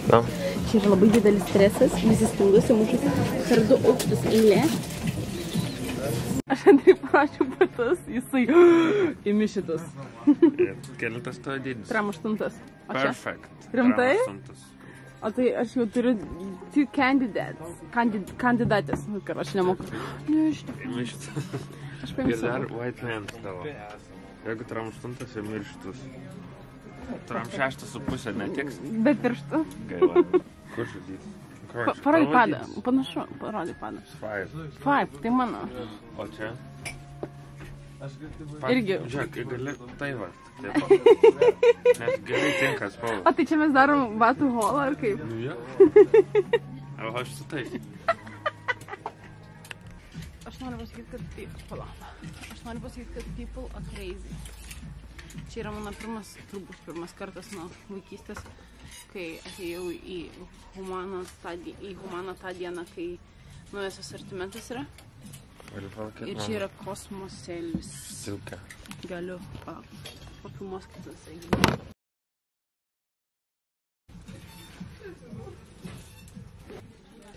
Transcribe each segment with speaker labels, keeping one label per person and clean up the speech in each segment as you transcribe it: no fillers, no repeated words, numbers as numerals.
Speaker 1: Na.
Speaker 2: Čia yra labai didelis stresas, visi stumdosi, mušasi per 2 aukštus eilė. Aš Andriui parašiau batus, jisai imi šitus.
Speaker 1: Kelintas to dydis.
Speaker 2: 3,8.
Speaker 1: Perfect.
Speaker 2: Rimtai? O tai aš jau turiu 2 kandidatės. Aš nemoku. Ne, šitas. Aš paimsiu.
Speaker 1: Ir dar white pants tavo. Jeigu 3,8 ir mirštus. 3,6,5 netiks?
Speaker 2: Be pirštų.
Speaker 1: Gaila. Kur žudys?
Speaker 2: Parodyk padą. Panašu, parodyk padą. 5, tai mano.
Speaker 1: O čia?
Speaker 2: Irgi.
Speaker 1: Žiūrėk, gali tai va. Nes gerai tinka spalva.
Speaker 2: O tai čia mes darom batų holą ar kaip?
Speaker 1: Jo. O aš su tais.
Speaker 2: Aš noriu pasakyti, kad people are crazy. Čia yra mano pirmas kartas nuo vaikystės, kai atėjau į Humana tą dieną, kai naujas asortimentas yra. Ir čia yra kosmoselis.
Speaker 1: Silka.
Speaker 2: Galiu papilmos kitas.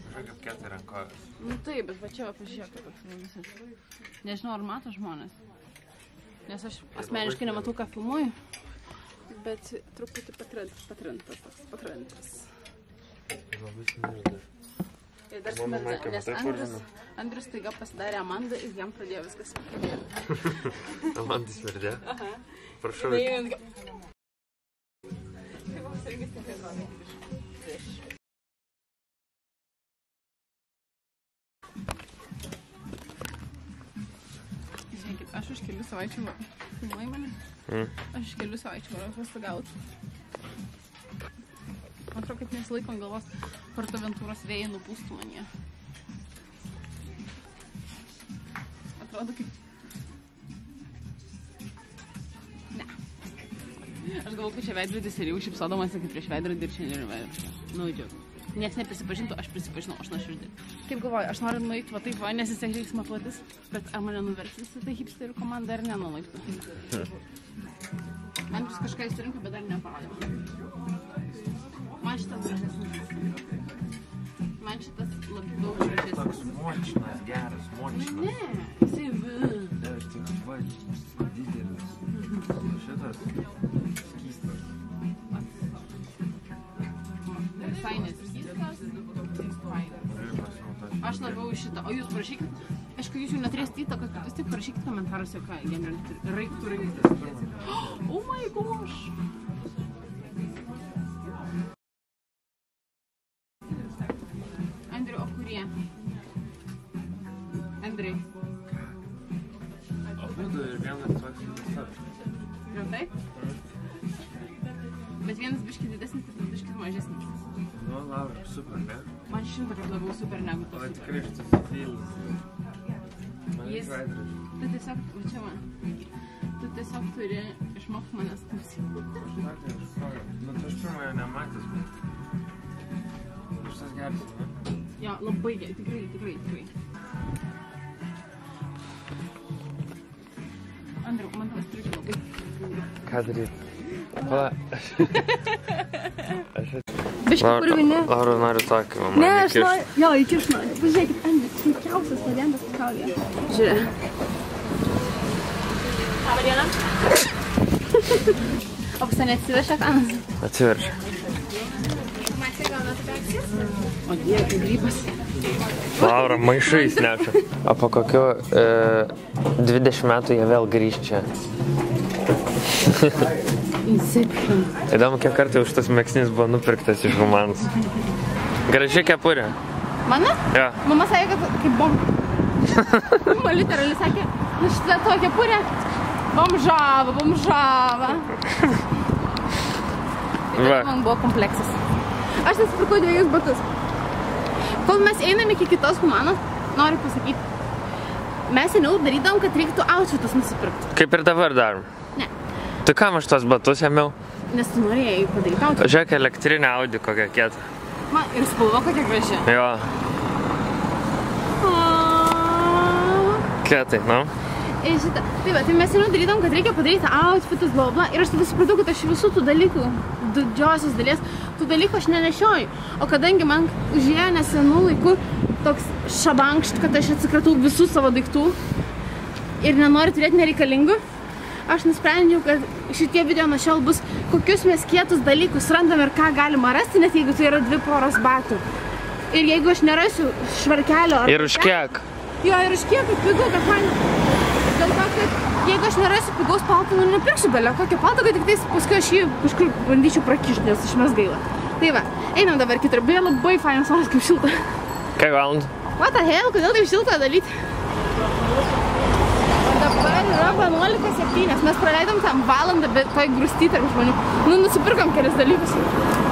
Speaker 1: Žiūrėk, kaip ketai rankovės.
Speaker 2: Nu taip, bet va čia pažiūrėk, kaip filmuosi. Nežinau, ar mato žmonės. Nes aš asmeniškai nematau, ką filmuoju. Bet truputį patrentas.
Speaker 1: Labai smirda.
Speaker 2: Ir dar smirda, nes Andrius staiga pasidarė Amandą ir jam pradėjo viskas smirti.
Speaker 1: Amanda smirdė?
Speaker 2: Aha.
Speaker 1: Prašau.
Speaker 2: Žiūrėkit, aš už kelių savaičių filmuoju mane. Aš už kelių savaičių varu atostogauti. Man atrodo, kad nesilaikom galvos Portaventūros vėjai nupūstų manyje. Atrodo kaip... Ne. Aš galvoju, kad čia veidrodis ir jau šipsodamas, kaip prieš veidrodį ir čia nėra veidrodį. Nu, džiaugiu. Niekas neprisipažintų, aš prisipažinau, aš nuoširdį. Kaip galvoju, aš noriu nueiti va taip, nes jis reiks matuotis, bet ar mane nuversis į tai hipsterių komandą ar nenuvaiptų. Man vis kažką įsirinko, bet dar neparodė. Man šitas gražesnis. Man šitas labiau gražesnis.
Speaker 1: Toks močinas, geras, močinas.
Speaker 2: Ne, jisai
Speaker 1: Ne, aš tik žvaigždžias, didelis. Šitas skystas.
Speaker 2: visai neskystas. Aš labiau šitą. O jūs parašykit, aišku, jūs jau neturėsite įtakos, bet vis tik parašykit komentaruose, ką reiktų rinktis. Oh my gosh! Andriu, o kurie? Andriai.
Speaker 1: Abudu ir vienas toks visas.
Speaker 2: Rimtai? Bet vienas biškį didesnis, kitas biškį mažesnis.
Speaker 1: Nu, Laura, super, ne?
Speaker 2: Man 100 kartų labiau super negu tas.
Speaker 1: O tikrai šitas filas.
Speaker 2: Jis... Tu tiesiog, va čia man. Tu tiesiog turi išmokti manęs klausyti.
Speaker 1: Nu, tu aš pirmoje nematęs, bet... Šitas geras, ne?
Speaker 2: Jo, labai gerai, tikrai. Andriau, man tavas triukšė labai.
Speaker 1: Ką daryti? Pala.
Speaker 2: Biškį purvinė.
Speaker 1: Laura nori tokį, mama.
Speaker 2: Ne, aš noriu. Jo, iki aš noriu. Pažiūrėkit, Andrius, sunkiausias variantas pasaulyje. Žiūrėk. Labą dieną. O pas neatsiveršia kanas?
Speaker 1: Atsiveršia.
Speaker 2: O Dieve, tai grybas.
Speaker 1: Laura maišais neša. O po kokio 20 metų jie vėl grįž čia.
Speaker 2: Inception.
Speaker 1: Įdomu, kiek kartų jau šitas megztinis buvo nupirktas iš Humanos. Graži kepurė.
Speaker 2: Mano?
Speaker 1: Jo.
Speaker 2: Mama sakė, kad kaip bomba. Mama literaliai sakė, nu šitą to kepurė bomžava. Ir man buvo kompleksas. Aš nusipirkau 2 batus. Kol mes einam iki kitos Humanos, noriu pasakyti, mes seniau darydavom, kad reiktų outfitus nusipirkti.
Speaker 1: Kaip ir dabar darom.
Speaker 2: Ne.
Speaker 1: Tu kam aš tos batus ėmiau?
Speaker 2: Nes tu norėjai padaryti outfitą.
Speaker 1: Žiūrėk, elektrinė Audi kokia kieta.
Speaker 2: Man ir spalva kokia graži.
Speaker 1: Jo. Kietai, nu?
Speaker 2: Tai va, tai mes seniau darydom, kad reikia padaryti outfitus, bla bla. Ir aš tada supratau, kad aš visų tų dalykų, didžiosios dalies, tų dalykų aš nenešioju. O kadangi man užėjo nesenų laikų toks šabankšt, kad aš atsikratau visų savo daiktų ir nenoriu turėti nereikalingų, aš nusprendžiau, kad šitie video nuo šiol bus, kokius mes kietus dalykus randam ir ką galima rasti, net jeigu tai yra 2 poros batų. Ir jeigu aš nerasiu švarkelio...
Speaker 1: Ir už kiek?
Speaker 2: Jo, ir už kiek, kad pigu, kad man... Dėl to, kad jeigu aš nerasiu pigaus palto, nu nepirksiu belio kokio palto, kad tik tais paskui aš jį kažkur bandyčiau prakišti, nes iš mes gaila. Tai va, einam dabar kitur. Beje, labai fainas oras, kaip šilta.
Speaker 1: Kiek valandų?
Speaker 2: What the hell, kodėl taip šilta dalyti? O dabar yra 11:07. Mes praleidom tam valandą, bet toj grūsty tarp žmonių. Nu, nusipirkom kelis dalykus.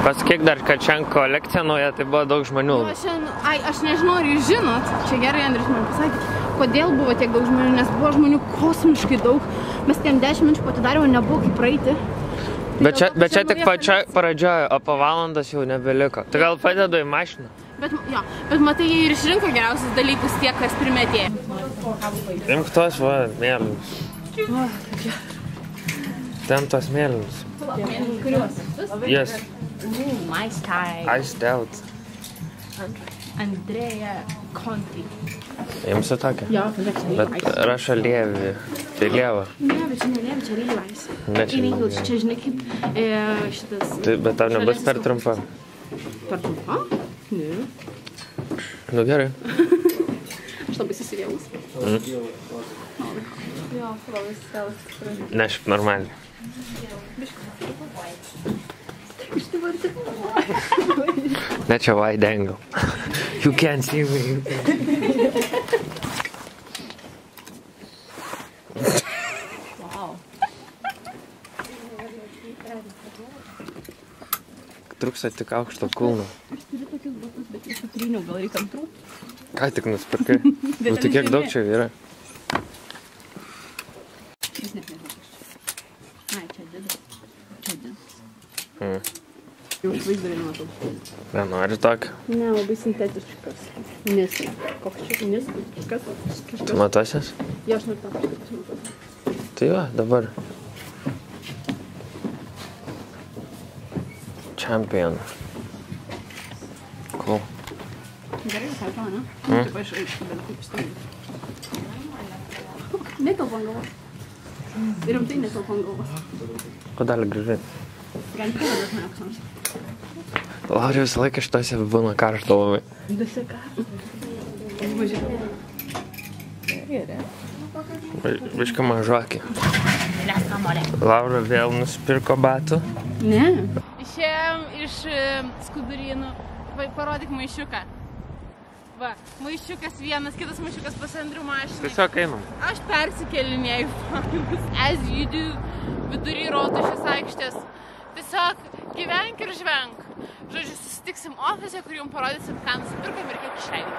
Speaker 1: Pasakyk dar, kad šiandien kolekcija nauja, tai buvo daug žmonių.
Speaker 2: Aš nežinau, ar jūs žinot, čia gerai Andrius man pasakė, kodėl buvo tiek daug žmonių, nes buvo žmonių kosmiškai daug. Mes tiem 10 minučių patidarimo nebuvo kaip praeiti.
Speaker 1: Bet čia tik pačioje pradžioje, o po valandas jau nebeliko. Tai gal padedu į mašiną?
Speaker 2: Bet matai, jie ir išrinko geriausius dalykus tie, kas primetė.
Speaker 1: Imk tos, va, mėlynus. Ten tos mėlynus.
Speaker 2: Kuriuos?
Speaker 1: Yes.
Speaker 2: My style.
Speaker 1: Iced out.
Speaker 2: Andrėja Conti.
Speaker 1: Imsiu tokią?
Speaker 2: Jo, čia
Speaker 1: Bet rašo Lievi. Tai Lieva.
Speaker 2: Ne, bet čia ne Lievi, čia Levi's.
Speaker 1: Ne, čia
Speaker 2: Eina, čia žinai kaip šitas...
Speaker 1: Bet tau nebus per trumpa?
Speaker 2: Per trumpa? Ne.
Speaker 1: Nu gerai.
Speaker 2: Aš labai susivėlus. Jo, labai susivėlus.
Speaker 1: Ne, šiaip normaliai. Ne, čia wide angle. You can't see me.
Speaker 2: Wow.
Speaker 1: Trūksta tik aukšto kulno.
Speaker 2: Aš turiu tokius batus, bet aš sutryniau, gal reikia antrų?
Speaker 1: Ką tik nusipirkai? Nu, tai kiek daug čia yra?
Speaker 2: Jūs net nežinau, kas čia. Ai, čia didas. Čia didas. Jau švaizdarį matau.
Speaker 1: Ne, nori tokį?
Speaker 2: Ne, labai sintetiškas. Nis. Koks čia nis? Kas?
Speaker 1: Tu matosies?
Speaker 2: Jo, aš noriu tą kažkas.
Speaker 1: Tai va, dabar. Champion. Cool.
Speaker 2: Gerai, visai to, ne? Taip, aš bėda kaip išstojau. Netelpa ant galvos. Rimtai netelpa ant galvos.
Speaker 1: Kodėl gražiai?
Speaker 2: Gali pėdas mane kas nors.
Speaker 1: Laura visą laiką šitose būna karšto labai.
Speaker 2: Visi karšto. Važiuoju. Gerai.
Speaker 1: Biškai mažuokį. Laura vėl nusipirko batų.
Speaker 2: Ne. Išėjom iš Skudurynų. Parodyk maišiuką. Va, maišiukas vienas, kitas maišiukas pas Andrių mašinai.
Speaker 1: Tiesiog einam.
Speaker 2: Aš persikelinėjau fanus, as you do, vidury Rotušės aikštės. Tiesiog gyvenk ir žvenk. Žodžiu, susitiksim ofise, kur jums parodysim, ką nusipirkom ir kiek išleidom.